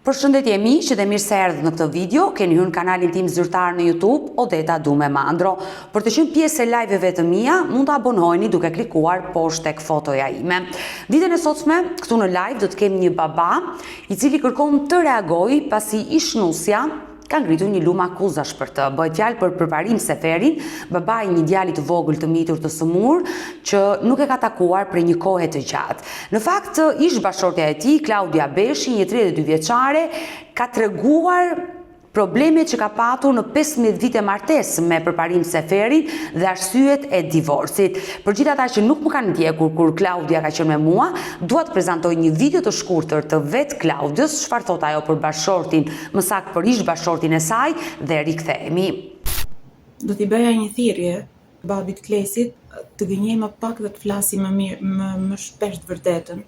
Përshëndetje miq dhe mirë se erdhët në këtë video. Keni hyrë në kanalin tim zyrtar në YouTube, Odeta Dume Mandro. Për të qenë pjesë e live-eve të mia, mund të abonoheni duke klikuar poshtë tek fotoja ime. Ditën e sotme, këtu në live do të kem një baba i cili kërkon të reagoj pasi ishnusja ka ngritur një lumë akuzash për të. Bëhet fjalë për Përparim Seferin, babai një djalit të vogël të mitur të sëmur që nuk e ka takuar për një kohë të gjatë. Në fakt, ish bashortja e tij, Klaudia Beshi, një 32 vjeçare, ka treguar problemet që ka patur në 15 vite martesë me Përparim Seferin dhe arsyet e divorcit. Për gjithë ata që nuk më kanë ndjekur kur Klaudia ka qenë me mua, dua të prezantoj një video të shkurtër të vet Klaudios, çfarë thot ajo për bashortin, më saktë për ish bashortin e saj, dhe rikthehemi. Do t'i bëja një thirrje babit Klesit të gënjej më pak dhe të flasi më mirë, më shpesh të vërtetën,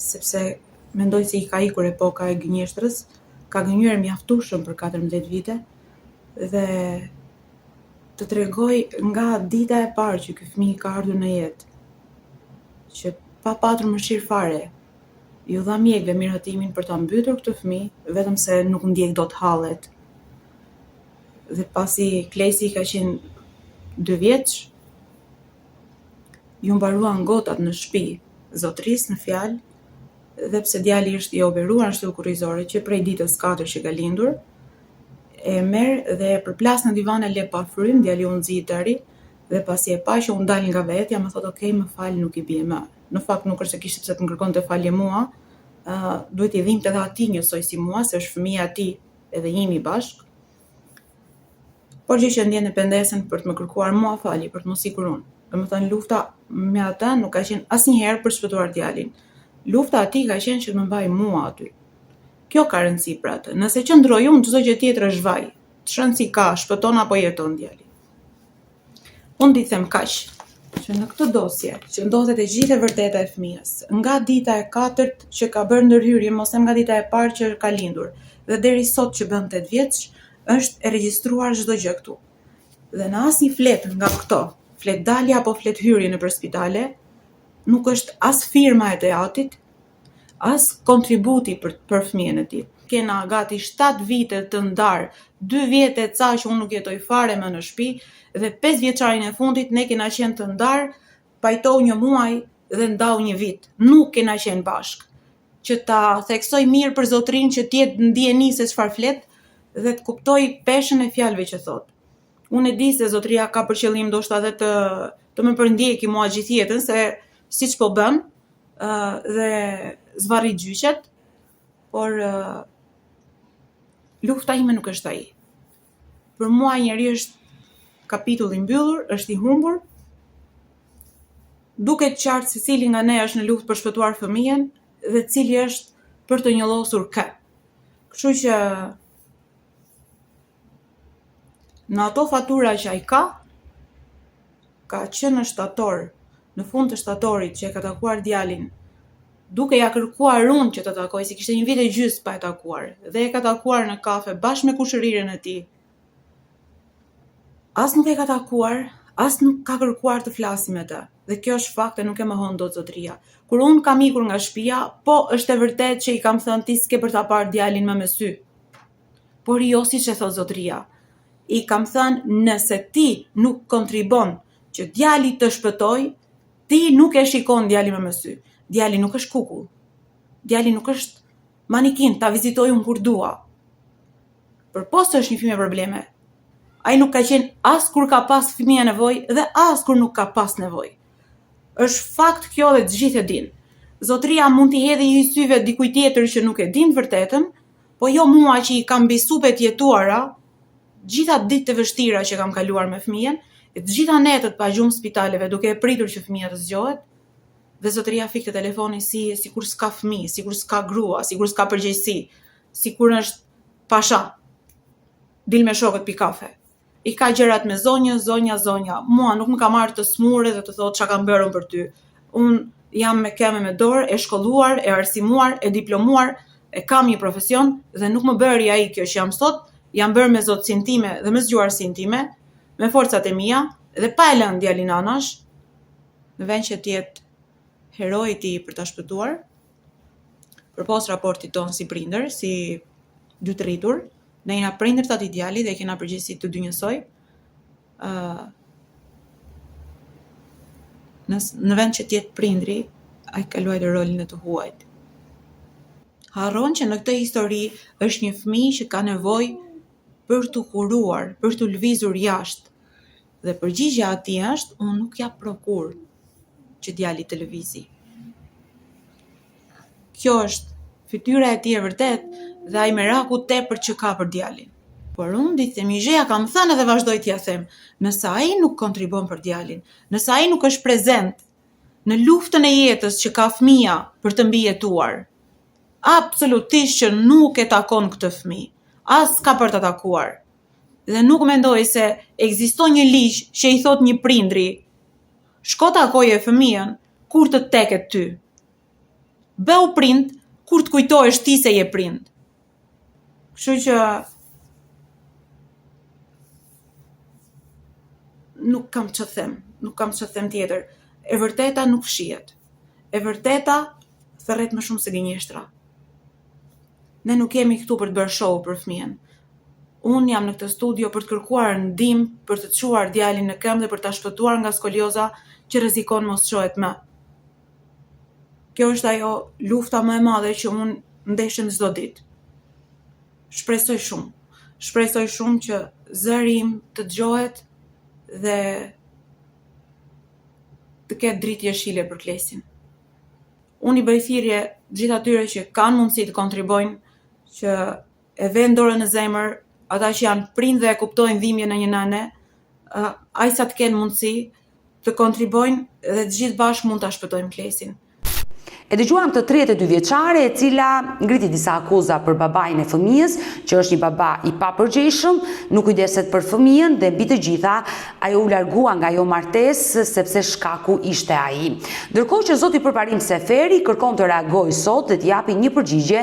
sepse mendoj se i ka ikur epoka e gënjeshtrës. Ka gënjur mjaftueshëm për 14 vite dhe të tregoj nga dita e parë që ky fëmijë ka ardhur në jetë, që pa patur mëshirë fare, ju dha mjekëve mirëhatimin për ta mbytur këtë fëmijë, vetëm se nuk ndjek dot hallet. Dhe pasi Klesi ka qenë 2 vjeç, ju mbaruan gotat në shtëpi, zotërisë në fjalë, dhe pse djali është i operuar në shtyllë kurrizore që prej ditës 4 që ka lindur, e merr dhe e përplas në divan e le pa frym, djali u nxit tëri dhe pasi e pa që u dal nga vetja, më thot okej, më fal, nuk i bie më. Në fakt nuk është se kishte pse të kërkonte falje mua, duhet i dhimte edhe atij njësoj si mua, se është fëmia e tij edhe jemi bashk. Por gjë që ndjen pendesën për të më kërkuar mua falje, për të mos ikur unë. Domethënë lufta me ata nuk ka qenë asnjëherë për shpëtuar djalin. Lufta atij ka qenë që të më mbaj mua aty. Kjo ka rëndësi për atë. Nëse qëndroj unë, çdo gjë tjetër është vaj. Ç'rëndësi ka, shpëton apo jeton djali. Unë di them kaq, që në këtë dosje, që ndodhet e gjithë e vërteta e fëmijës, nga dita e 4 që ka bërë ndërhyrje, mos them nga dita e parë që ka lindur, dhe deri sot që bën 8 vjeç, është e regjistruar çdo gjë këtu. Dhe në asnjë flet nga këto, flet dalje apo flet hyrje nëpër spitale, nuk është as firma e teatit, as kontributi për fëmijën e tij. Kena gati 7 vite të ndarë, 2 vjet e ca që unë nuk jetoj fare më në shtëpi, dhe 5 vjeçarin e fundit ne kena qenë të ndarë, pajtoj një muaj dhe ndau një vit. Nuk kena qenë bashk. Që ta theksoj mirë për zotrin që tjetë ndjeni se çfarë flet dhe të kuptoj peshën e fjalëve që thot. Unë e di se zotria ka për qëllim ndoshta edhe të më përndjeki mua gjithë jetën, se siç po bën, dhe zvarri gjyqet, por lufta ime nuk është ai. Për mua njeri është kapitulli mbyllur, është i humbur, duket qartë se cili nga ne është në luftë për shpëtuar fëmijën dhe cili është për të njëllosur kë. Kështu që në ato fatura që ai ka qenë në shtator, në fund të shtatorit që e ka takuar djalin, duke ja kërkuar unë që të takoj, si kishte një vit e gjysmë pa e takuar, dhe e ka takuar në kafe bashkë me kushërirën e tij. As nuk e ka takuar, as nuk ka kërkuar të flasi me të. Dhe kjo është fakt e nuk e mohon dot zotria. Kur unë kam ikur nga shtëpia, po është e vërtet që i kam thënë ti s'ke për ta parë djalin më me sy. Por jo siç e thot zotria. I kam thënë nëse ti nuk kontribon që djali të shpëtoj, ti nuk e shikon djalin më me sy. Djali nuk është kukull. Djali nuk është manikin, ta vizitoj unë kur dua. Për postë është një fëmijë me probleme. Ai nuk ka qenë as kur ka pas fëmija nevojë dhe as kur nuk ka pas nevojë. Është fakt kjo dhe të gjithë e din. Zotria mund t'i hedhë i syve dikujt tjetër që nuk e din vërtetën, po jo mua që i kam bisupet jetuara, gjitha ditë të vështira që kam kaluar me fëmijën, e të gjitha netët pa gjumë spitaleve duke e pritur që fëmija të zgjohet, dhe zotria fikte telefonin sikur s'ka fëmijë, sikur s'ka grua, sikur s'ka përgjegjësi, sikur është pasha. Dil me shokët pi kafe. I ka gjërat me zonja. Mua nuk më ka marrë të smurë dhe të thotë çka kam bërë unë për ty. Unë jam me keme me dorë, e shkolluar, e arsimuar, e diplomuar, e kam një profesion dhe nuk më bëri ai kjo që jam sot, jam bërë me zotësinë time dhe me zgjuarsinë time, me forcat e mia dhe pa e lënë djalin anash, në vend që të jetë heroi i tij për ta shpëtuar, përpos raportit tonë si prindër, si dy të rritur, ne jena prindër të atij djali dhe kena përgjegjësi të dy njësoj. Në vend që t'jetë prindri, ai ka luajtur rolin e të huajt. Harron që në këtë histori është një fëmijë që ka nevojë për të kuruar, për të lëvizur jashtë. Dhe përgjigjja e tij është, unë nuk jap prokur që djali të lëvizi. Kjo është fytyra e tij e vërtet dhe ai meraku tepër që ka për djalin. Por unë ditë Mizheja kam thënë edhe vazhdoj t'ja them, nëse ai nuk kontribon për djalin, nëse ai nuk është prezent në luftën e jetës që ka fëmia për të mbijetuar, absolutisht që nuk e takon këtë fëmijë, as ka për të takuar. Dhe nuk mendoj se ekziston një ligj që i thot një prindri, shko takoje fëmijën kur të teket ty. Bëu prind kur të kujtohesh ti se je prind. Kështu që nuk kam që them tjetër. E vërteta nuk fshihet. E vërteta thërret më shumë se gënjeshtra. Ne nuk jemi këtu për të bërë show për fëmijën. Unë jam në këtë studio për të kërkuar ndihmë, për të çuar djalin në këmbë dhe për ta shpëtuar nga skolioza që rrezikon mos çohet më. Kjo është ajo lufta më e madhe që unë ndeshem çdo ditë. Shpresoj shumë që zëri im të dëgjohet dhe të ketë dritë jeshile për Klesin. Unë i bëj thirrje gjithë atyre që kanë mundësi të kontribojnë, që e vënë dorën në zemër, ata që janë prindë dhe e kuptojnë dhimbjen e një nëne, aq sa të kenë mundësi të kontribojnë dhe të gjithë bashkë mund ta shpëtojmë Klesin. E dëgjuam të 32 vjeçare e cila ngriti disa akuza për babain e fëmijës, që është një baba i papërgjegjshëm, nuk kujdeset për fëmijën dhe mbi të gjitha ajo u largua nga ajo martesë sepse shkaku ishte ai. Ndërkohë që zoti Përparim Seferi kërkon të reagojë sot dhe të japi një përgjigje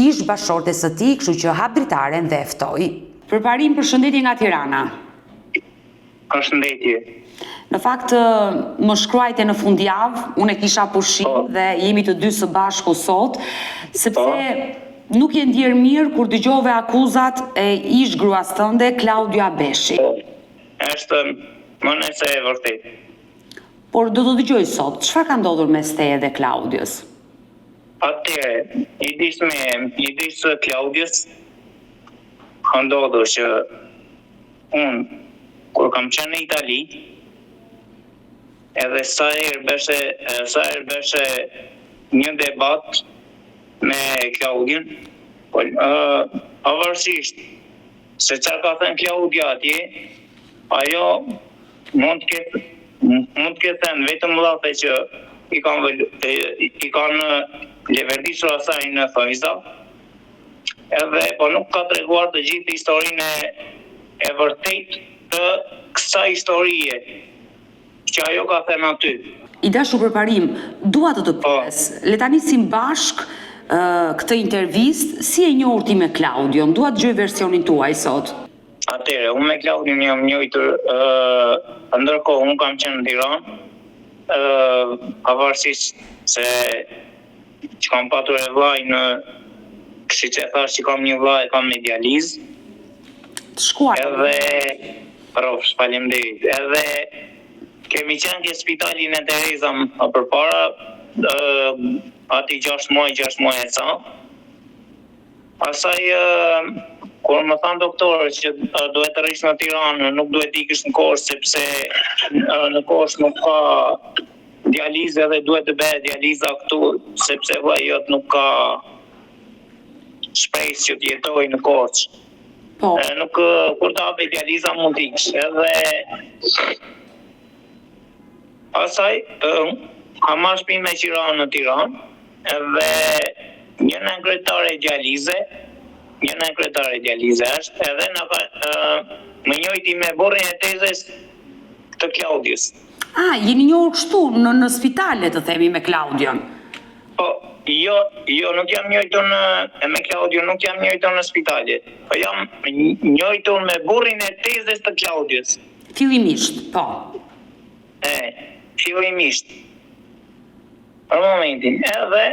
ish bashkëshortes së tij, kështu që hap dritaren dhe e ftoi. Përparim, përshëndetje nga Tirana. Përshëndetje. Në fakt, më shkruajte në fundjavë, unë e kisha pushim dhe jemi të dy së bashku sot, sepse nuk je ndjerë mirë kur dëgjove akuzat e ish gruas tënde, Klaudia Beshi. Është më nëse e vërtet. Por do të dëgjoj sot, çfarë ka ndodhur mes teje dhe Klaudiës? Atëre, i disë Klaudiës, ka ndodhur që unë, kur kam qenë në Itali, edhe sa herë beshe një debat me Klaudin, pavarësisht se çfarë ka thënë Klaudia atje, ajo mund të ketë vetëm llafe që i kanë leverdisur asaj në fajza, edhe po nuk ka treguar të gjithë historinë e vërtet të kësaj historie që ajo ka thënë aty. I dashur Përparim, dua të pyes, le ta nisim bashk këtë intervistë, si e njohur ti me Klaudion? Dua të dëgjoj versionin tuaj sot. Atëre, unë me Klaudion jam njohur, ndërkohë unë kam qenë në Tiranë, pavarësisht se që kam patur e vllai në, siç e thash që kam një vllai, kam me dializë. Të shkuar. Edhe faleminderit. Edhe kemi qenë ke spitalin e Tereza përpara, ati 6 muaj e sa. Pastaj, kur më thanë doktorët që duhet të rish në Tiranë, nuk duhet ikësh në Korçë, sepse në Korçë nuk ka dializë dhe duhet të bëhet dializa këtu, sepse vllai jot nuk ka shpresë që të jetojë në Korçë. Nuk kur të hapë dializa mund të ikësh. Edhe pastaj kam marrë shtëpi me qiran në Tiranë, edhe një kryetare dialize është, edhe më njëjti me burrin e tezës të Klaudiës. Jeni njohur kështu në spitale, të themi, me Klaudion? Po, jo, nuk jam njëjtur me Klaudion, nuk jam njëjtur në spitale. Po jam njëjtur me burrin e tezës të Klaudiës. Fillimisht, po. Fillimisht. Për momentin, edhe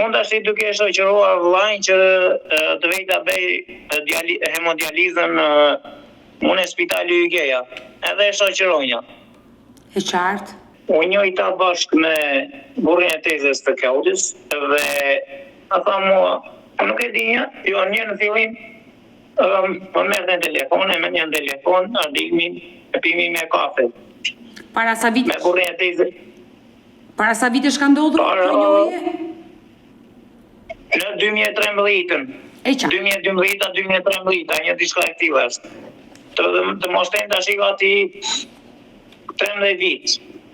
Unë tash duke e shoqëruar vllajin që të vej ta bëj hemodializën unë e spitali Ygeja. Edhe e shoqëronja. E qartë. Unë njojta bashkë me burrin e tezës të Klaudis dhe a tha mua, nuk e di jo një në fillim më merrte në telefon, e me një në telefon, ardimin e pimi me kafe. Para sa vite? Me burrin e tezës. Para sa vitesh ka ndodhur kjo njohje? Në 2013-ën. E qartë. 2012-2013, një diçka e tillë është. Të mos të tash i gati 13 vit.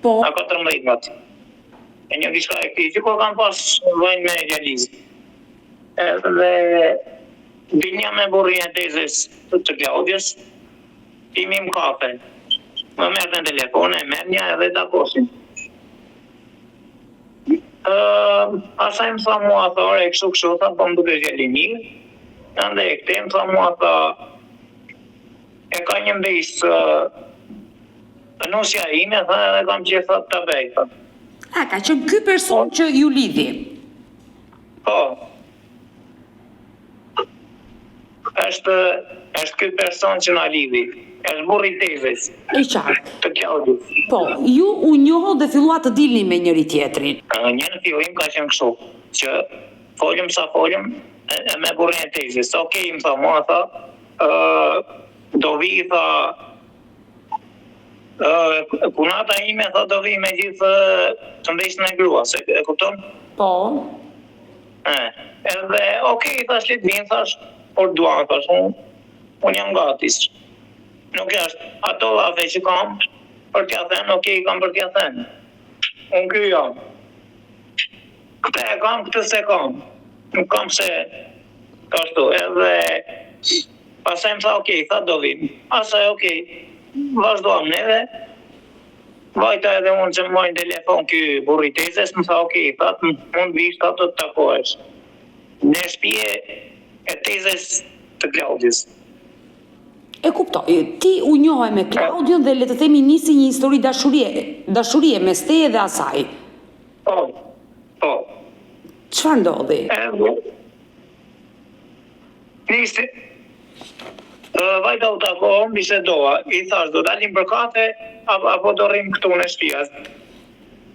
Po. A 14 vit. E një diçka e këtij, që kur kam pas vojnë me dializë. Dhe binja me burrin e tezës të Klaudjes, pimim kafe. Më merrte në telefon, e merrnja edhe takosim. Asaj më tha mua, thore, kështu, tha, po më duke gjeli mirë. Ande e këte më tha mua, tha, e ka një mbejsë nusja ime, tha, edhe kam që tha të bej, tha. A, ka qenë ky person që ju lidhi? Po. Është ky person që na lidhi. Është burri i tezës. E qartë. Të Klaudis. Po, ju u njohë dhe filluat të dilni me njëri tjetrin. Një në fillim ka qenë kështu, që folëm sa folëm me burrin e tezës. Okej, më tha mua, tha, do vi, tha, punata ime, tha, do vi me gjithë të ndeshën e grua, se e kupton? Po. Edhe, okej, thash, le të vinë, thash, por duan, thash, unë jam gati. Nuk është ato lafe që kam për t'ja thënë, okej, kam për t'ja thënë. Unë ky jam. Këtë e kam, këtë se kam. Nuk kam se kashtu. Edhe pasaj më tha, okej, tha do vim. Asaj, okej, vazhdojmë neve. Vajta edhe unë që më mojnë telefon ky burri tezës, më tha, okej, tha, mund vish, tha, të takohesh. Në shtëpie e tezës të Klaudis. E kuptoj, ti u njohe me Klaudion dhe le të themi nisi një histori dashurie mes teje dhe asaj. Po. Çfarë ndodhi? Nisi. Vajta u takohëm, bisedoa. I thash, do dalim për kafe, apo do rrim këtu në shtëpi.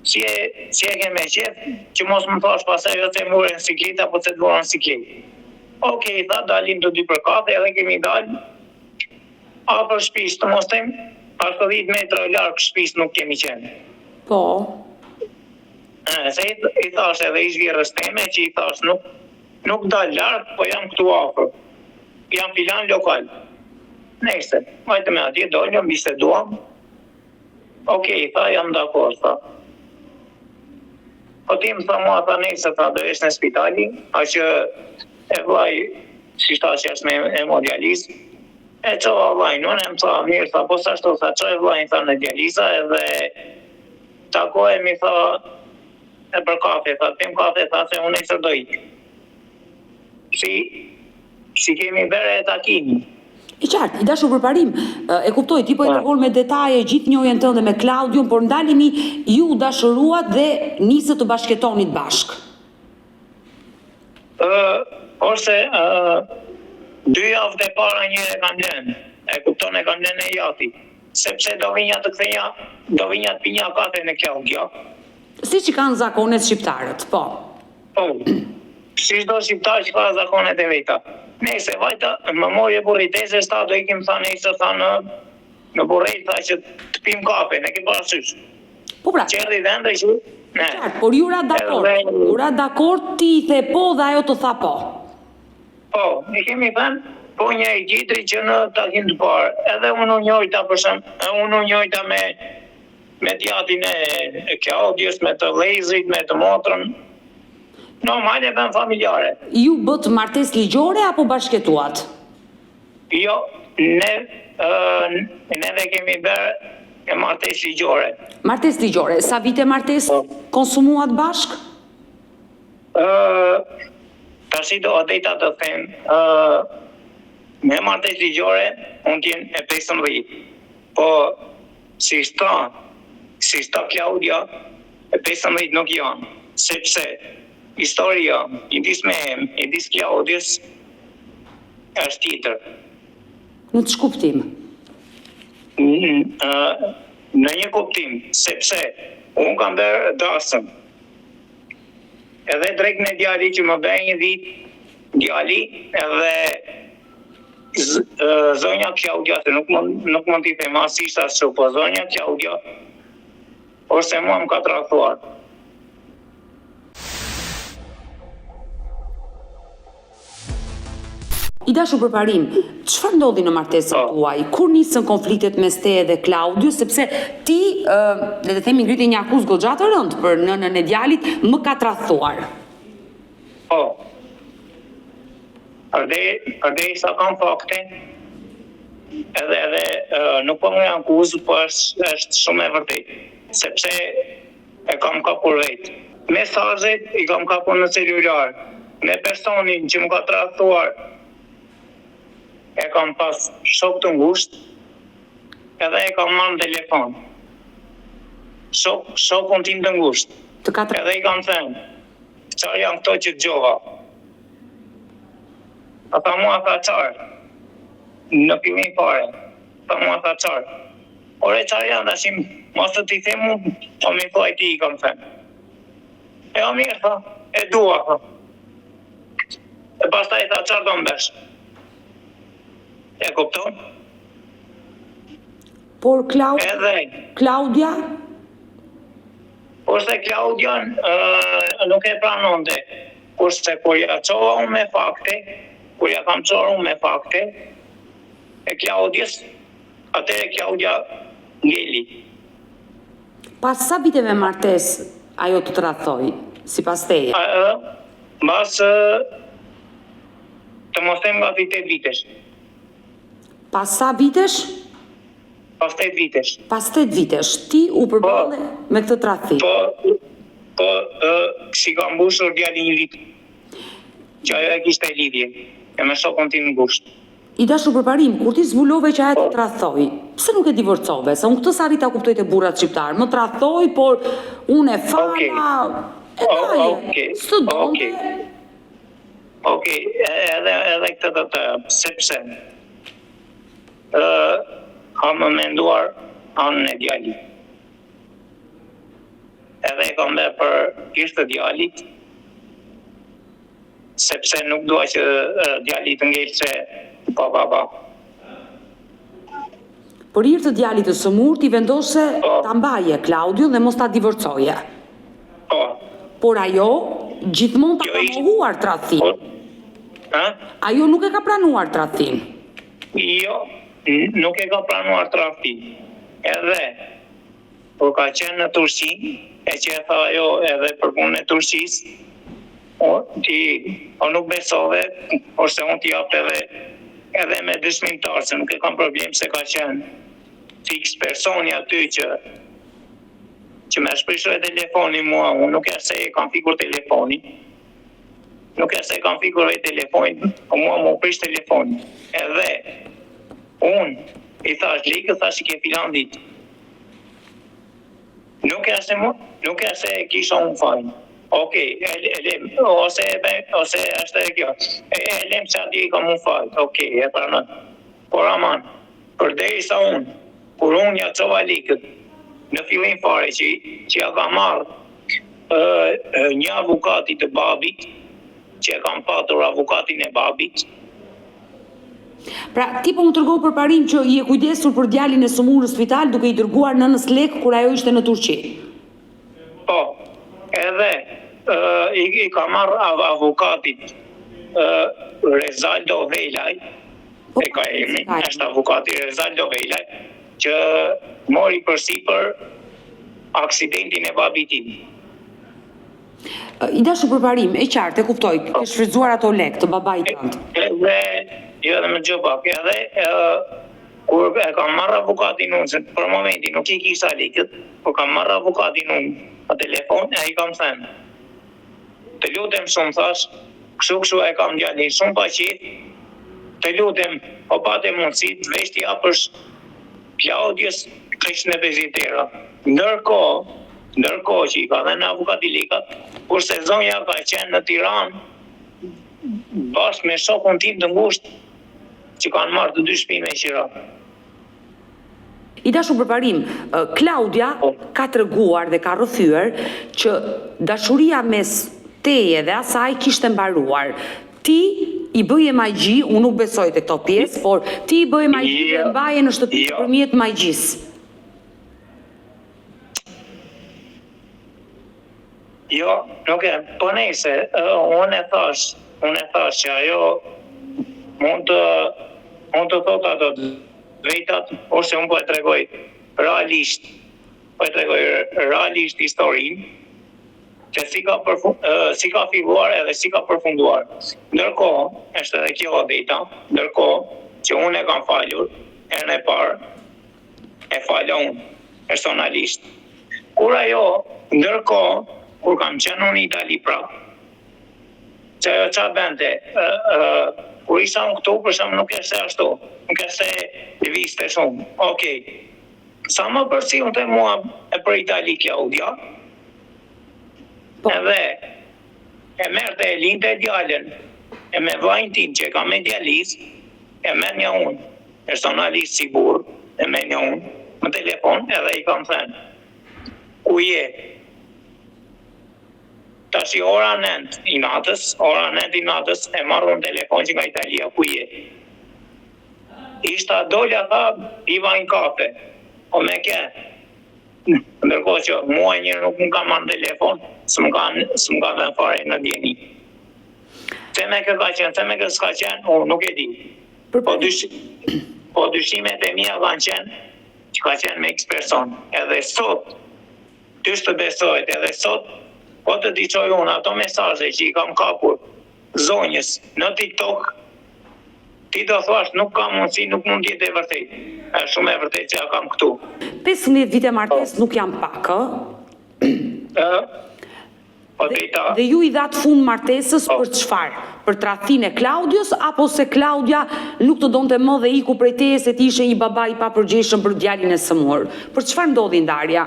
Si e ke me qef, që mos më thash pasaj dhe të mure në siklit, apo të dvora në siklit. Okej, tha, dalim të dy për kafe, edhe kemi dalë. Afër shtëpisë të mos them, 10 metra larg shtëpisë nuk kemi qenë. Po. Se i thash edhe i zhvirës teme që i thash nuk dal larg, po jam këtu afër. Jam filan lokal. Nese, vajte me atje, doljëm, biseduam. Okej, tha, jam dakord, tha. Po ti më tha mua, tha, nese, tha, do esh në spitali, a që e vlaj, si shta që është me hemodializë. E qova vlajnë, unë e më tha, mirë, tha, po sa shto, tha, qoj vlajnë, tha, në dializa, edhe takohemi, tha, e për kafe, tha, pim kafe, tha, se unë e së dojt. Si kemi bere e takimi. I qartë, i dashur përparim, e kuptoj, ti po e tërgol me detaje gjithë njohjen tënde me Klaudion, por ndalini ju dashuruat dhe nisët të bashketonit bashk. Ose, 2 javë dhe para një e kam lënë, e kupton e kam lënë e jati, sepse do vinja të ktheja, do vinja të pinja kafe në Klaudja. Si që kanë zakonet shqiptarët, po. Po, si shdo shqiptar që ka zakonet e veta. Nese, vajta, më mori e burri tezës, ta do ikim, tha, nese, tha, në burrej, tha, që të pim kafe, ne ke parasysh. Po pra. Qerdi vende që... Por ju ra dakord, ti i the po dhe ajo të tha po. Po, ne kemi thënë, po një i gjithri që në takim të parë. Edhe unë njojta me djatin e Klaudjes, me të vëllezrit, me të motrën. Normal e bën familjare. Ju bët martes ligjore apo bashketuat? Jo, neve kemi bërë e martes ligjore. Martes ligjore, sa vite martes konsumuat bashk? Tashi do adeta të them, me martes ligjore, unë t'jen e 15. Po, si shta Klaudia, e 15 nuk janë, sepse historia, midis meje, midis Klaudjes, është tjetër. Në të shkuptim. Në një kuptim, sepse unë kam bërë dasëm. Edhe drejt në djali që më bëjë një vit, djali, edhe zonja Klaudia, se nuk mund t'i them asisht ashtu, po zonja Klaudia, ose mua më ka tradhuar. I dashur për parim, çfarë ndodhi në martesën tuaj? Kur nisën konfliktet mes teje dhe Klaudius, sepse ti, le të themi, ngriti një akuzë goxha të rëndë për nënën e djalit, më ka tradhuar. Po. Përdej sa kam fakte, edhe nuk po më akuzë, po është shumë e vërtet, sepse e kam kapur vetë. Mesazhet i kam kapur në celular, me personin që më ka tradhuar, e kam pas shok të ngusht, edhe e kam marrë në telefon. Shokun tim të ngusht. Edhe i kam thënë, qarë janë këto që t'gjova? Ata mua tha qarë, në fillim fare. Ata mua tha qarë. Ore qarë janë dashim, mos të t'i themu, o mi thua i ti i kam thënë. E o mirë, tha, e dua, tha. E pas ta i tha qarë do mbesh. E kupton? Por Klaudia? Kurse Klaudia nuk e pranonte. Kurse kur ja çova unë me fakte, kur ja kam çuar unë me fakte, e Klaudias, atëre Klaudia ngeli. Pas sa viteve martes ajo të tradhoi, sipas teje? Mas të mos them nga 8 vitesh. Pas sa vitesh? Pas 8 vitesh. Pas 8 vitesh, ti u përballe me këtë tradhtim. Po, si ka mbushur djali një vit, që ajo e kishte lidhje, e me shokun tim ngusht. I dashur për parim, kur ti zbulove që ajo të tradhoi, pse nuk e divorcove? Se unë këtë sa rita kuptoj të burrat shqiptar, më tradhoi, por unë e fala, së donte. Okej, edhe këtë të sepse kam menduar anën e djalit. Edhe e kam bërë për hir të djalit, sepse nuk dua që djalit të ngel se baba. Për hir të djalit të sëmur, ti vendose ta mbaje Klaudiun dhe mos ta divorcoje. Po. Por ajo gjithmonë ta ka mohuar tradhtimin. Ajo nuk e ka pranuar tradhtimin. Jo, nuk e ka pranuar tradhtimin. Edhe kur ka qenë në Turqi, e që e tha ajo edhe për punën e Turqisë, o nuk besove, ose unë t'i jap edhe me dëshmimtar, se nuk e kam problem se ka qenë fix personi aty që me shprishoj telefoni mua, unë nuk e se e kam fikur telefoni, o mua më prish telefoni, edhe unë i thash likë, thash i ke filan ditë. Nuk e se kisha unë fajnë. Okej, ose është e kjo. E lem që ati i kam unë fajnë. Okej, e pranën. Por aman, përderisa unë, kur unë ja çova likët, në fillim fare që ja ka marrë një avukati të babit, që e kam patur avokatin e babit. Pra, ti po më tërgohu për parim që i e kujdesur për djalin e sëmur në spital duke i dërguar nënës lek kur ajo ishte në Turqi. Po, edhe i ka marrë avokatit Rezaldo Velaj, e ka emrin, është avokati Rezaldo Velaj, që mori përsipër aksidentin e babit tim. I dashur për parim, e qartë, e kuptoj, ke shfrytzuar ato lek të babait tënd. Jo edhe me gjobak, edhe kur e kam marrë avokatin unë, se për momentin nuk i kisha lekët, kur kam marrë avokatin unë a telefon, e i kam thënë, të lutem shumë thash, kështu e kam djalin shumë pa qit, të lutem, o pate mundësi, të vesh t'i apësh Klaudius Krishne Bezitera. Ndërkohë që i ka dhe në avokati lekat, kurse zonja ka qenë në Tiranë bashkë me shokun tim të ngushtë që kanë marrë të dy shtëpi me qira. I dashur përparim, Klaudia ka treguar dhe ka rrëfyer që dashuria mes teje dhe asaj kishte mbaruar. Ti i bëje magji, unë nuk besoj te këto pjesë, por ti i bëje magji dhe mbaje në shtëpi përmjet magjisë. Jo, nuk e, po nejse, unë e thash që ajo mund të thot ato drejtat, ose unë po e tregoj realisht historinë, që si ka filluar edhe si ka përfunduar. Ndërkohë, është edhe kjo drejta, ndërkohë që unë e kam falur, herën e parë, e fala unë, personalisht. Ndërkohë, kur kam qenë unë në Itali prapë, që ajo qa bente, kur isha unë këtu, për shumë nuk e se ashtu, nuk e se viste shumë. Okej, sa më përsi unë të mua e për Itali Klaudia, edhe e merte e linte e djallën, e me vajnë tim që e kam me djallis, e menja unë, personalisht si burë, e menja unë, më telefon, edhe i kam thënë, ku je? Tash i ora 9 i natës, e marrë në telefon që nga Italia, ku je? Ishta dolja tha, i vajnë kafe, o me ke. Ndërkohë që mua njërë nuk më ka marrë në telefon, së më ka dhe fare në djeni. Se me kë ka qenë, se me kë s'ka qenë, nuk e di. Po dyshimet e mija kanë qenë, që ka qenë me x person. Edhe sot, ty shtë besojt, edhe sot, po të diqoj unë ato mesaje që i kam kapur zonjës në TikTok, ti do thuash nuk ka mundësi, nuk mund jetë e vërtet. Është shumë e vërtet që ja kam këtu. 15 vite martes nuk jam pak, Dhe ju i dhatë fund martesës për çfarë? Për tradhtinë e Klaudios, apo se Klaudia nuk të donte më dhe iku prej teje se ti ishe një baba i papërgjeshëm për djalin e sëmur? Për çfarë ndodhi ndarja?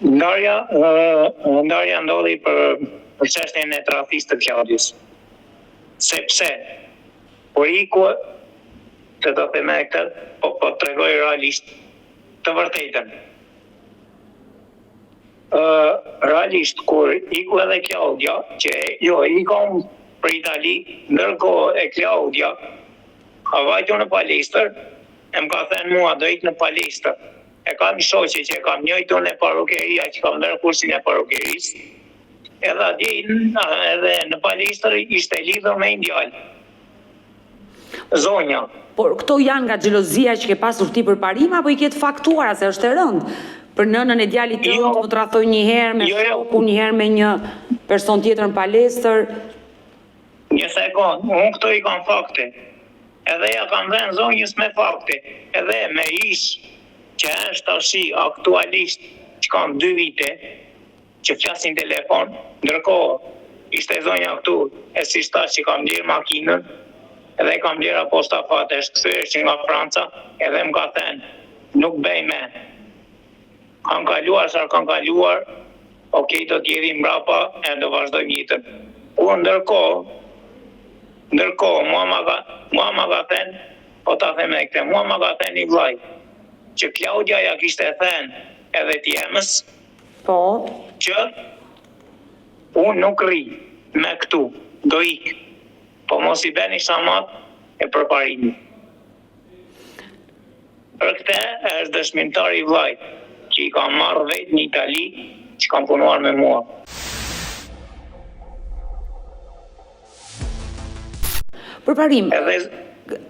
Ndarja ndodhi për çështjen e tradhtisë të Klaudios. Sepse por iku të do të me këtë, po tregoj realisht të vërtetën. Realisht kur iku edhe Klaudia, që jo, ikom për Itali, ndërkohë e Klaudia ka vajtur në palestër, e më ka thënë mua do ikë në palestër. E kam një shoqe që e kam njëjtur në parukeria, që kam ndërë kursin e parukeris, edhe në palestër ishte lidhur me indial. Zonja. Por këto janë nga xhelozia që ke pasur ti për parim, apo i ketë faktuara se është e rëndë? Për nënën e djalit të rëndë, të tradhtoj një herë me shoku, një herë me një person tjetër në palestër. Një sekund, unë këto i kam fakte. Edhe ja kam dhenë zonjës me fakte. Edhe me ish që është tashi aktualisht që kam 2 vite që flasin telefon, ndërkohë ishte zonja këtu e si shtash që kam lirë makinën, edhe kam lirë aposta fate, është këthyre që nga Franca, edhe më ka thënë, nuk bëj me. Kanë kaluar, kanë kaluar, okej, do t'jeri mbrapa, e do vazhdojmë jetën. Kur ndërkohë, mua ma ka thënë, po ta them e këte, mua ma ka thënë i vllai, që Klaudia ja kishte thënë edhe t'jemës, që unë nuk ri me këtu, do ikë, po mos i beni shamat e përparimi. Për këte është dëshmimtar i vllajt, që i kam marrë vetë në Itali, që kam punuar me mua. Përparim,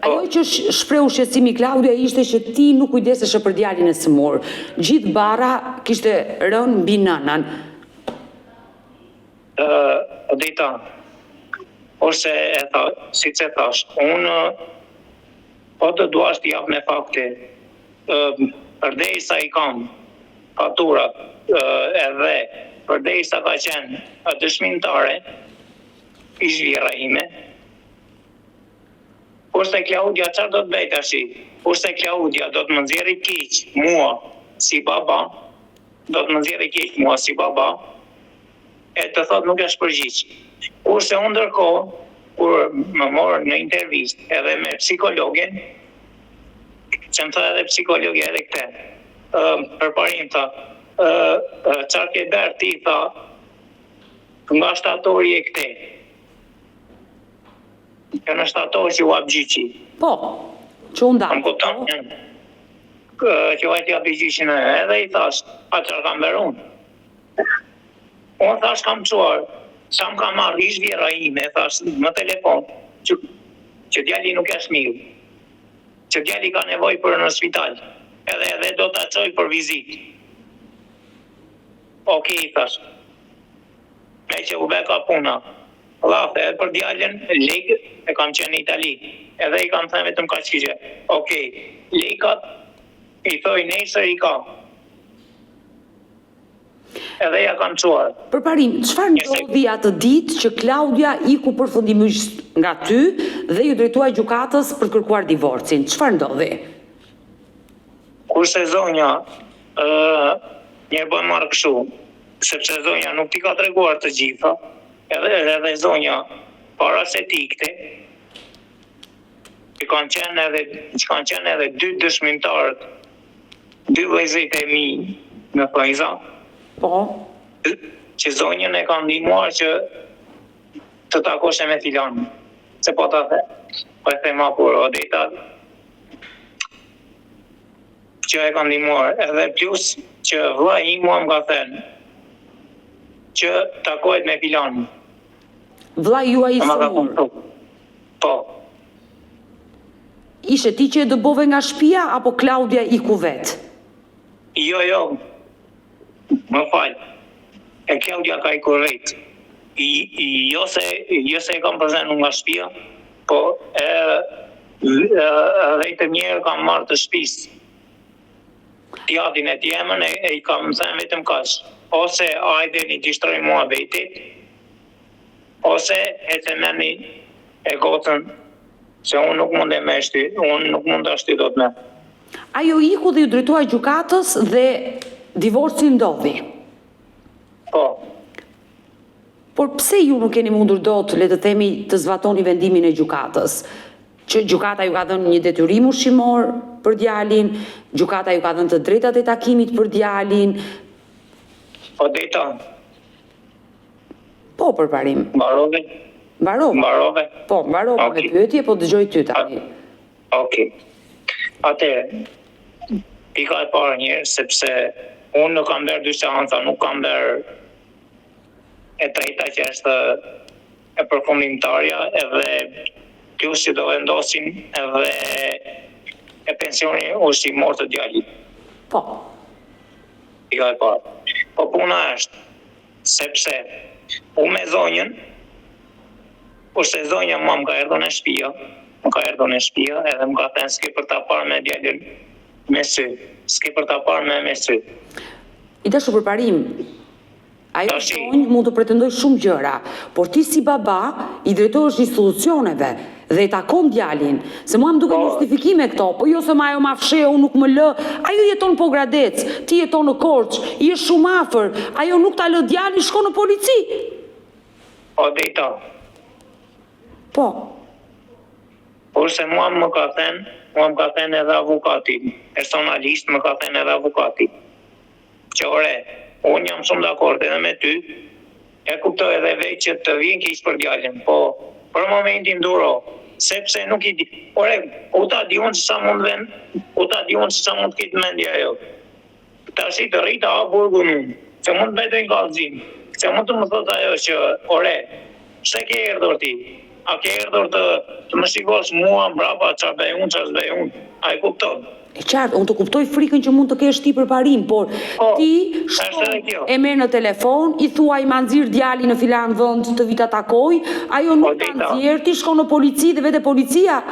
ajo që shpreu shqetësimi Klaudia ishte që ti nuk kujdeseshe për djalin e sëmur. Gjithë bara kishte rënë mbi nënën. Dita, ose si që thash, unë po të duash t'i jap me fakte, përderisa i kam faturat edhe përderisa ka qenë dëshmimtare i zhvira ime, kurse Klaudia çfarë do të bëj tash? Kurse Klaudia do të më nxjerrë keq mua si baba, e të thot nuk është përgjigj. Kurse unë ndërkohë, kur më morë në intervistë edhe me psikologin, që më tha edhe psikologja edhe këte, përparim tha, qarë ke berë ti, tha, nga shtatori e këte. Që në shtatori që u abgjyqi. Po, që unë da. Më kupton? Që vajti abgjyqin edhe i thash, a qërë kam berë unë. Unë thash kam quar, sa më kam marrë, ish vjera ime, thash në telefon, që djali nuk është mirë, që djali ka nevoj për në spital, edhe do të qoj për vizit. Okej, thash, me që u beka puna, lafe, edhe për djalin, lekë, e kam qenë në Itali, edhe i kam thënë vetëm ka qikje. Okej, lekat, i thoj nesër i ka. Edhe ja kam quar. Përparim, çfarë ndodhi atë ditë që Klaudia iku përfundimisht nga ty dhe ju drejtuaj gjykatës për kërkuar divorcin? Çfarë ndodhi? Kurse zonja një bë marrë kështu, sepse zonja nuk ti ka treguar të gjitha, edhe zonja para se ti ikte, që kanë qenë edhe dy dëshmitarët, dy vëllezërit e mi në Fajza, Po, që zonjën e kam ndihmuar që të takoshe me filan. Se po ta the, po e thema por Odeta, që e kam ndihmuar, edhe plus që vllai im mua më ka thënë që takohet me filan. vllai juaj i thëmur. Po, Ishe ti që e dëbove nga shtëpia apo Klaudia iku vet? jo, më falë, e Klaudia ka i korrekt. Jo se e kam përzenu nga shtëpia, po edhe i të mjerë kam marrë të shtëpisë. Tjatin e tjemën e i kam thënë vetëm kash. Ose ajde një t'i shtroj mua vetit, ose e të meni e gotën, se unë nuk mund e me shty, unë nuk mund të shty do të me. Ajo iku dhe ju drejtuaj gjykatës dhe divorci ndodhi. Po, Por pse ju nuk keni mundur dot, le të themi, të zbatoni vendimin e gjykatës? Që gjykata ju ka dhënë një detyrim ushqimor për djalin, gjykata ju ka dhënë të drejtat e takimit për djalin. Odeta, Po, përparim. mbarove, Mbarove. Po, mbarove me Okej. pyetje, po dëgjoj ty tani. Okej. Atëherë, pika e parë njërë, sepse unë nuk kam bërë dy seanca, nuk kam bërë e treta që është e përfundimtarja, edhe plus që do vendosin edhe e pensioni ushqimor të djalit. Po, Pika e parë. Po puna është, sepse unë me zonjën, kurse zonja mua më ka erdhur në shtëpia, edhe më ka thënë s'ke për ta parë me djalin me sy, s'ke për ta parë me sy. i dashur përparim, ajo Tashi. zonjë mund të pretendoj shumë gjëra, por ti si baba i drejtohesh institucioneve dhe i takon djalin, se mua më duke Po. justifikime këto, po jo se ma ajo ma fshe, unë nuk më lë, ajo jeton po Gradec, ti jeton në Korç, i është shumë afër, ajo nuk ta lë djalin, shko në polici. Odeta, Po, kurse mua më ka thënë edhe avukati, personalisht më ka thënë edhe avukati, që ore, unë jam shumë dakord edhe me ty, e kuptoj edhe vetë që të vjen keq për djalin, po për momentin duro, sepse nuk i di. Ore, u ta di unë se sa mund të ketë mendja ajo. Tash të rrita a burgun unë, se mund të bëjë një kallëzim, se mund të më thotë ajo që, ore, pse ke erdhur ti? A ke erdhur të më shikosh mua mbrapa çfarë bëj unë, a e kupton? e qartë, unë të kuptoj frikën që mund të kesh ti përparim, por Po, ti është edhe kjo. e merr në telefon, i thuaj ma nxirr djalin në filan vend të vita takoj, ajo nuk ta Odeta. nxjerr, ti shkon në polici dhe vete policia.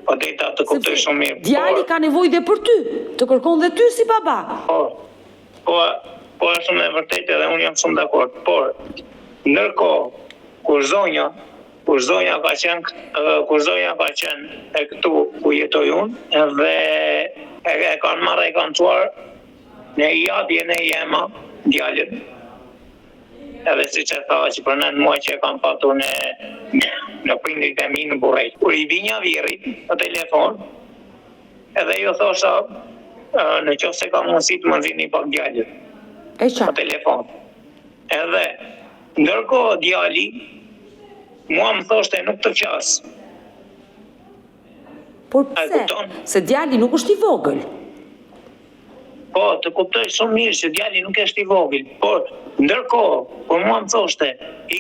Odeta, të kuptoj Sepse shumë mirë. djali ka nevojë dhe për ty, të kërkon dhe ty si baba. Po është me vërtetë edhe unë jam shumë dakord, por ndërkohë kur zonja ka qenë e këtu ku jetoj unë, edhe e kanë marrë e kanë çuar në jatje në jema, djalën. Edhe si që tha që për 9 muaj që e kam patur në prindrit e mi në Burrej. Kur i vinja vjerit në telefon, edhe ju thosha në qoftë se ka mundësi të më nxini pak djalën E qa? në telefon. Edhe ndërkohë djali mua më thoshte nuk të flas. Por A e pse? kupton? Se djali nuk është i vogël. Po, të kuptoj shumë mirë që djali nuk është i vogël, por ndërkohë, kur mua më thoshte,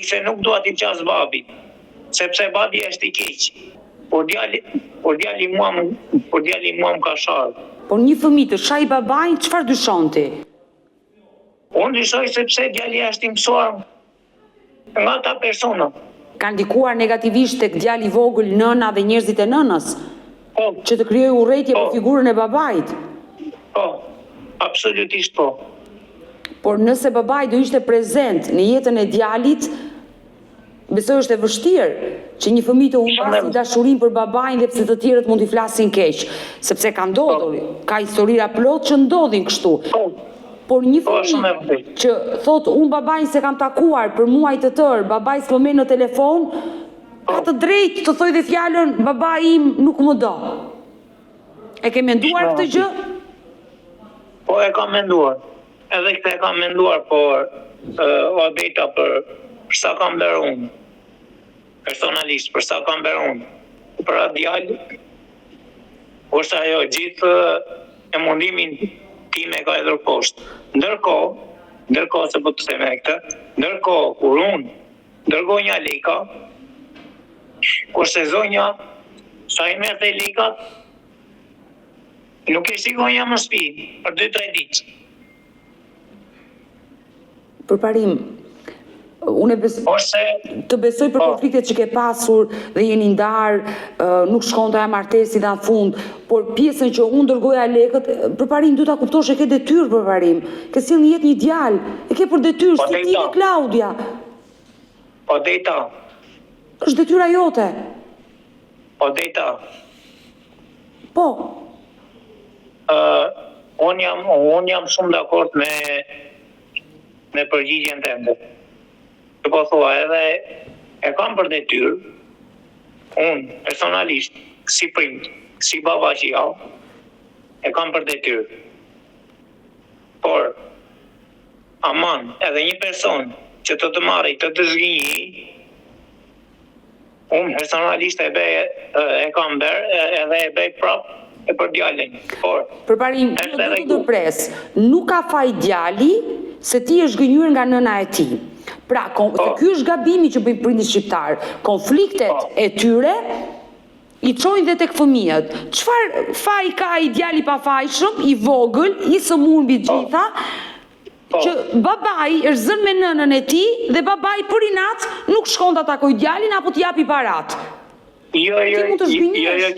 se nuk dua t'i qas babit, sepse babi është i keq. Por djali mua më ka sharë. Por një fëmijë të shaj babain, çfarë dyshon ti? Unë dyshoj sepse djali është i mësuar nga ta persona. Ka ndikuar negativisht tek djali i vogël nëna dhe njerëzit e nënës, Po, që të krijojë urrëtie për Po. figurën e babait. po, absolutisht po. Por nëse babai do ishte prezent në jetën e djalit, besoj është e vështirë që një fëmijë të humbasë dashurinë për babain dhe pse të tjerët mund t'i flasin keq, sepse ka ndodhur, ka historira plot që ndodhin kështu. Po, Por një Po, shumë e fëmijë vërtetë. që thot unë babain se kam takuar për muaj të tërë, babai s'po merr në telefon, ka të drejtë të thojë dhe fjalën babai im nuk më do. E ke menduar këtë gjë? Po e kam menduar. Edhe këtë e kam menduar, por Odeta për sa kam bërë unë. Personalisht, për sa kam bërë unë. Për atë djalë, është ajo gjithë e mundimin tim e ka edhur poshtë. Ndërkohë se po të them këtë, ndërkohë kur unë dërgonja leka, kur sezonja sa i merrte lekat, nuk e shikonja më shtëpi për 2-3 ditë. Përparim, unë të besoj për konfliktet që ke pasur dhe jeni ndarë, nuk shkonte ajo martesi dhe në fund, por pjesën që unë dërgoja lekët, përparim du ta kuptosh e ke detyrë përparim, ke sill në jetë një djalë, e ke për detyrë, si ti dhe Klaudia. Odeta, Është detyra jote. Odeta, Po, unë jam shumë dakord me përgjigjen tënde. Që po thua edhe e kam për detyrë, unë personalisht, si prind, si baba që jam, e kam për detyrë. Por, aman, edhe një person që të marrë të të zgjinji, unë personalisht e kam bërë edhe e bëj prapë e për djalin. Por, përparim, Është do edhe të ndërpres, nuk ka faj djali se ti është gënjur nga nëna e tij. Pra, se ky është gabimi që bëjnë prindit shqiptar. Konfliktet e tyre i çojnë dhe tek fëmijët. Çfarë faj ka i djali pa fajshëm, i vogël, i sëmur mbi gjitha, që babai është zënë me nënën e tij dhe babai për inat nuk shkon të takoj djalin apo t'i japi parat. Jo,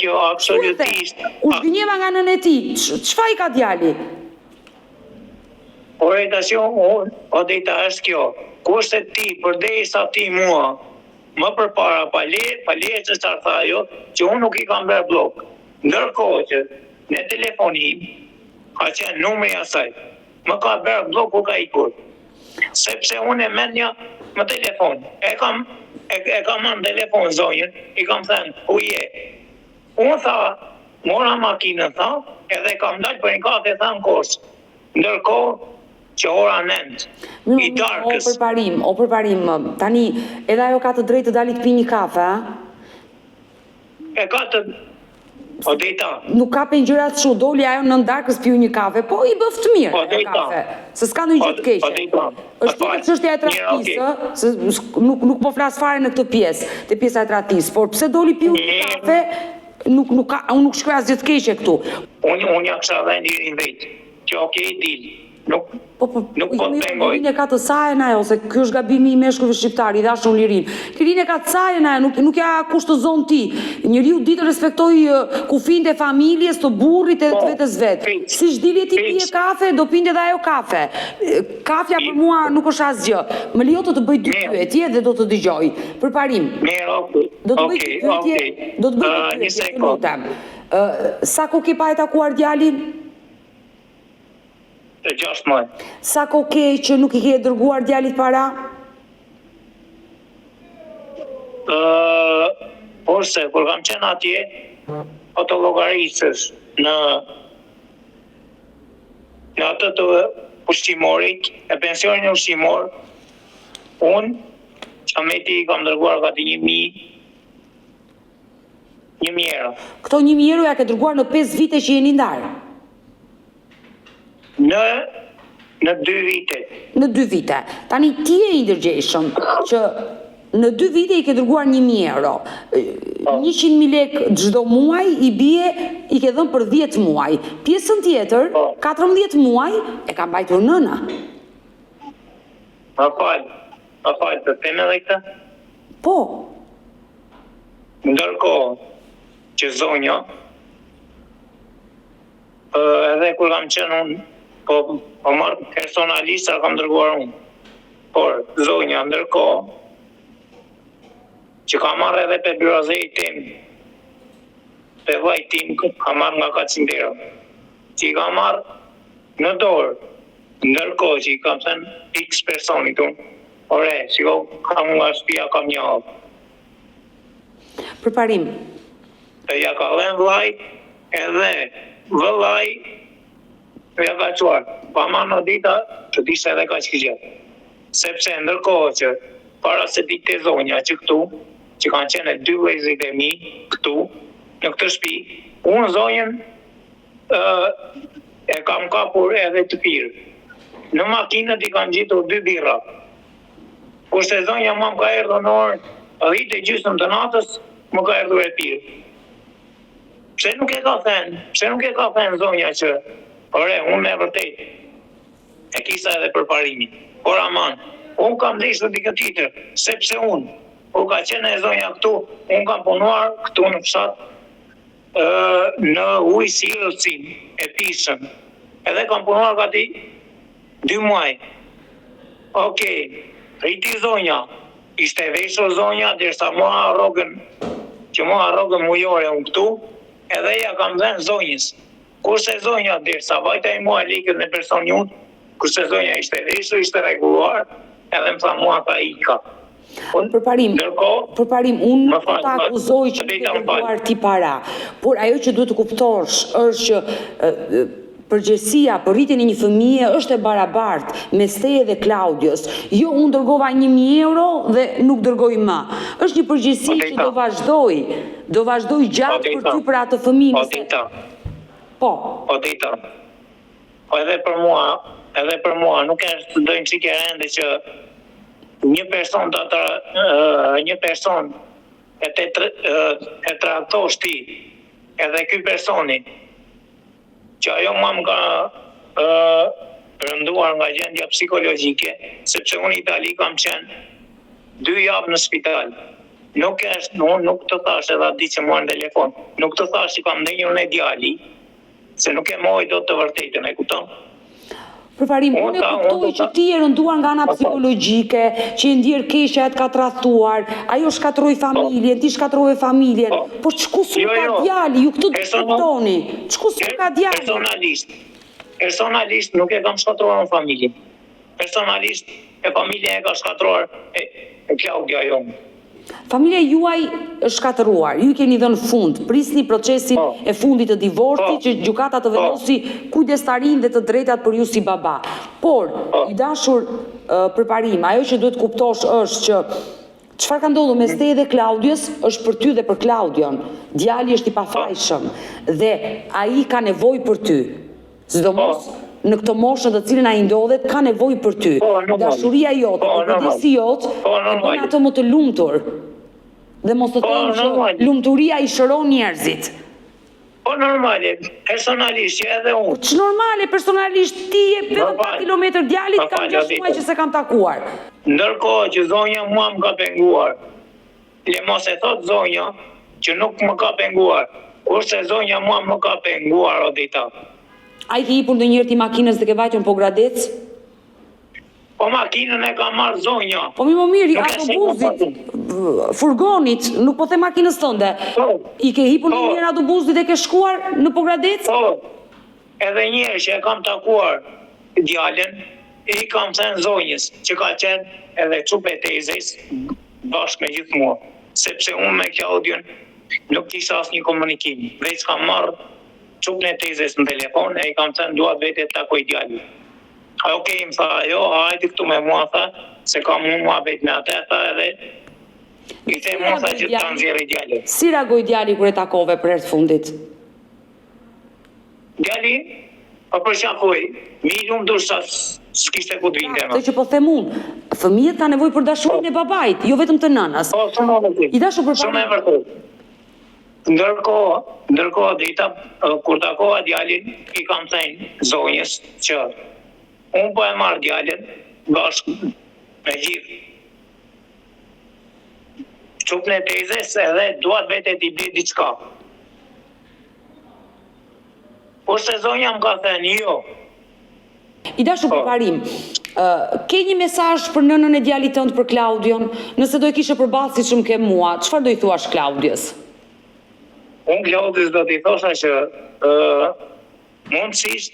kjo absolutisht. U zgënjeva nga nënë e tij. Çfarë ka djali? Orientacion, Odeta është kjo. Kushtet ti, përderisa ti mua, më përpara pa leje që çfarë tha ajo, që unë nuk i kam bërë blok. Ndërkohë që në telefonim, ka qenë numri i asaj. Më ka bërë blok kur ka ikur. Sepse unë e mendja më telefon. E kam në telefon zonjën, i kam thënë, ku je? Unë tha, mora makinën, tha, edhe kam dalë për një kafe, tha në Kos. Ndërkohë që ora 9, i darkës. O përparim, tani, edhe ajo ka të drejtë të dalit pi një kafe, a? E ka të... Odeta. Nuk ka pengjërat shu, doli ajo në darkës piu një kafe, po i bëft mirë e kafe, se s'ka në një gjithë keqe. Është tjetër çështja e tradhtisë, se nuk po flas fare në këtë pjesë, te pjesa e tradhtisë, por pse doli piu një kafe, unë nuk shkoj asgjë të keqe këtu. Unë ja kisha dhënë lirin vetë, që okej, dil. Nuk po pengoj. Lirin e ka të sajën ajo, se ky është gabimi i meshkujve shqiptar, i dashur lirin. Lirin e ka të sajën ajo, nuk ja kushtozon ti. Njeriu di të respektoj kufinë e familjes, të burrit e të vetes vet. Si çdili ti pije kafe, do pinte dhe ajo kafe. Kafja për mua nuk është asgjë. Më lejo të bëj dy pyetje dhe do të dëgjoj. Përparim. Mirë, do të bëj dy pyetje. Një sekondë. Sa kohë ke pa e takuar djalin? 6 muaj. Sa kohë ke që nuk i ke dërguar djalit para? Ose, kur kam qenë atje, ato llogaritës në atë të ushqimorit, e pensionin ushqimor, unë qameti kam dërguar gati 1.000 euro. Këto 1.000 euro ja ke dërguar në 5 vite që jeni ndarë? Në 2 vite. Në 2 vite. Tani ti e i ndërgjeshëm që në 2 vite i ke dërguar 1.000 euro. 100.000 lek çdo muaj i bie i ke dhënë për 10 muaj. Pjesën tjetër, 14 muaj e ka mbajtur nëna. Ma fal, të them edhe këtë? Po. Ndërkohë që zonja, edhe kur kam qenë unë, po marrë personalistë kam dërguar unë. Por zonja ndërkohë që ka marrë edhe për byrazej tim, për vaj tim, ka marrë nga Kacindera, që i ka marrë në dorë, ndërkohë që i kam thënë X personit unë, ore, shiko, kam nga shtëpia, kam një havë. Përparim. Dhe ja ka dhenë vllai, edhe vllai ja ka quar, pa ma në dita që dishte edhe ka që gjatë. Sepse ndërkohë që para se dikte zonja që këtu, që kanë qenë 2 vëllezërit e mi këtu, në këtë shtëpi, unë zonjën e kam kapur edhe të pirë. Në makinët i kanë gjitur 2 birra. Kurse zonja më ka erdhur në orën 10:30 të natës, më ka erdhur e pirë. Pse nuk e ka thënë zonja që, ore, unë me vërtet e kisa edhe përparimin. Por aman, unë kam ndeshur dikë tjetër, sepse unë, kur ka qenë e zonja këtu, unë kam punuar këtu në fshat në ujë sillësin e pishëm. Edhe kam punuar gati 2 muaj. Okej, rriti zonja, ishte veshur zonja, derisa mua rrogën mujore unë këtu, edhe ja kam dhënë zonjës. Kurse zonja, derisa vajta i mua lekët në person unë, kurse zonja ishte veshur, ishte rregulluar, edhe më tha mua ta ika. Përparim, unë nuk ta akuzoj që nuk e dërguar ti para, por ajo që duhet të kuptosh është që përgjegjësia për rritjen e një fëmije është e barabartë mes teje dhe Klaudios. Jo, unë dërgova 1.000 euro dhe nuk dërgoj më. Është një përgjegjësi që do vazhdoj gjatë për ty për atë fëmijë. Po. Edhe për mua nuk është të dojnë qike rende që një person e traktosh ti edhe ky personi që ajo më ka rënduar nga gjendja psikologjike, sepse unë në Itali kam qenë 2 javë në spital. Nuk të thash edhe aty që mua në telefon, nuk të thash që kam ndonjë në djali, se nuk e moj do të vërtetën, e kupton? Përparim, unë e kuptoj që ti e rënduar nga ana psikologjike, që e ndjerë keqja e të ka tradhtuar, ajo shkatroi familjen, ti shkatrove familjen, por çku s'u ka djali, ju këtë diskutoni, çku s'u ka djali? Personalisht nuk e kam shkatruar në familjen. Personalisht e familjen e ka shkatruar e Klaudia jonë. Familja juaj është shkatëruar, ju keni dhënë fund, prisni procesin e fundit të divorcit që gjykata të vendosi kujdestarin dhe të drejtat për ju si baba. Por, i dashur përparim, ajo që duhet kuptosh është që çfarë ka ndodhur mes teje dhe Klaudios është për ty dhe për Klaudion. Djali është i pafajshëm dhe ai ka nevojë për ty. Sidomos në këtë moshën të cilën ai ndodhet, ka nevojë për ty. Dashuria jote, kujdesi jot, e bën atë më të lumtur. Dhe mos të them që lumturia i shëron njerëzit. Po normale, personalisht edhe unë. Ç'normale, personalisht ti je 50 kilometër djalit, kam 6 muaj që se kam takuar. Ndërkohë që zonja mua më ka penguar. Le mos e thot zonja që nuk më ka penguar, kurse zonja mua më ka penguar o dita. A i ke hipur ndonjëherë ti makinës dhe ke vajtur në Pogradec? Po makinën e ka marrë zonja. Po më mirë, autobusit, furgonit, nuk po the makinës tënde. I ke hipur ndonjëherë autobusit dhe ke shkuar në Pogradec? Po. Edhe njerë që e kam takuar djalën, e I kam thënë zonjës, që ka qenë edhe çupe tezes bashkë me gjithë mua, sepse unë me Klaudion nuk kisha asnjë komunikim, veç kam marrë çupën e tezes në telefon e I kam thënë dua vetë të takoj djalin. Okej, më tha, jo, hajde këtu me mua, tha, se kam unë muhabet me atë, tha edhe I the mua, tha, që ta nxjerrë djalin. Si reagoi djali kur e takove për herë të fundit? Djali, për shafoj, mi lumë dushta s'kishte ku të vinte. Këtë që po them unë, fëmijët ka nevojë për dashurinë e babait, jo vetëm të nënës. Po, I dashur për shumë e vërtet. Ndërkohë drita, kur takova djalin, I kam thënë zonjës që unë po e marr djalin bashkë me gjithë çupën e tezes edhe duat vete t'i bëj diçka. Po se zonja më ka thënë jo. I dashur për parim, ke një mesazh për nënën e djalit tënd për Klaudion, nëse do e kishe përballë siç më ke mua, çfarë do I thuash Klaudios? Unë Klaudios do t'i thosha që mundësisht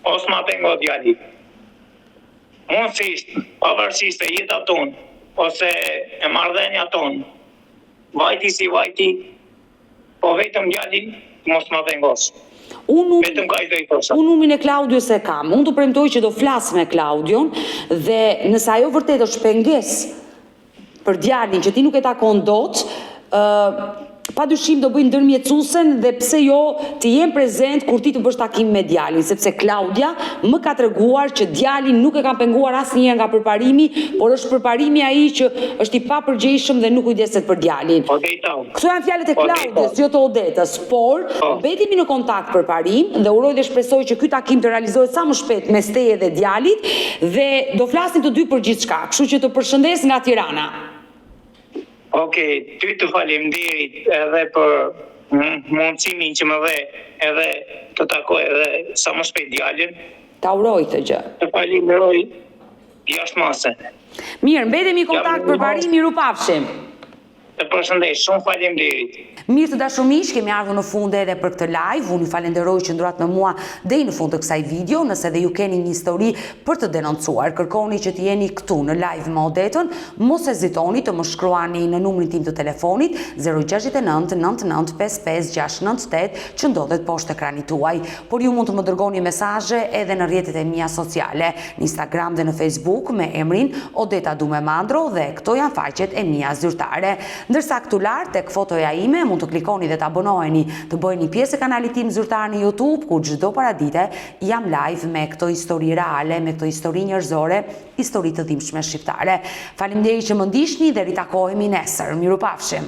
ose ma pengo djali. Mundësisht, pavarësisht e jeta tonë, ose e marrëdhënia tonë, vajti si vajti, po vetëm djalin mos ma pengos. Vetëm ka I do I thosha. Unë numrin e Klaudios e kam. Unë të premtoj që do flas me Klaudion dhe nëse ajo vërtet është pengesë për djalin që ti nuk e takon dot, padyshim do bëjnë ndërmjetësuesen dhe pse jo të jem prezent kur ti të bësh takim me djalin, sepse Klaudia më ka treguar që djalin nuk e ka penguar asnjëherë nga përparimi, por është përparimi ai që është I papërgjegjshëm dhe nuk kujdeset për djalin. Këto janë fjalët e Klaudios, jo të Odetës, por mbetemi në kontakt për parim dhe uroj dhe shpresoj që ky takim të realizohet sa më shpejt mes teje dhe djalit dhe do flasim të dy për gjithçka, kështu që të përshëndes nga Tirana. Okej, ty të faleminderit edhe për mundësimin që më dhe edhe të takoj edhe sa më shpejt djalin. Ta uroj të gjë. Të falenderoj jashtë mase. Mirë, mbetemi në kontakt për parim, miru pafshim. Të përshëndes, shumë faleminderit. Mirë të dashur miq, kemi ardhur në fund edhe për këtë live. Unë ju falenderoj që ndurat me mua deri në fund të kësaj video. Nëse dhe ju keni një histori për të denoncuar, kërkoni që të jeni këtu në live me Odetën. Mos hezitoni të më shkruani në numrin tim të telefonit 069 99 55 698 që ndodhet poshtë ekranit tuaj. Por ju mund të më dërgoni mesazhe edhe në rrjetet e mia sociale, në Instagram dhe në Facebook me emrin Odeta Dume Mandro dhe këto janë faqet e mia zyrtare. Ndërsa këtu lart tek fotoja ime mund të klikoni dhe të abonoheni, të bëheni pjesë e kanalit tim zyrtar në YouTube, ku çdo paradite jam live me këto histori reale, me këto histori njerëzore, histori të dhimbshme shqiptare. Faleminderit që më ndiqni dhe ritakohemi nesër. Mirupafshim.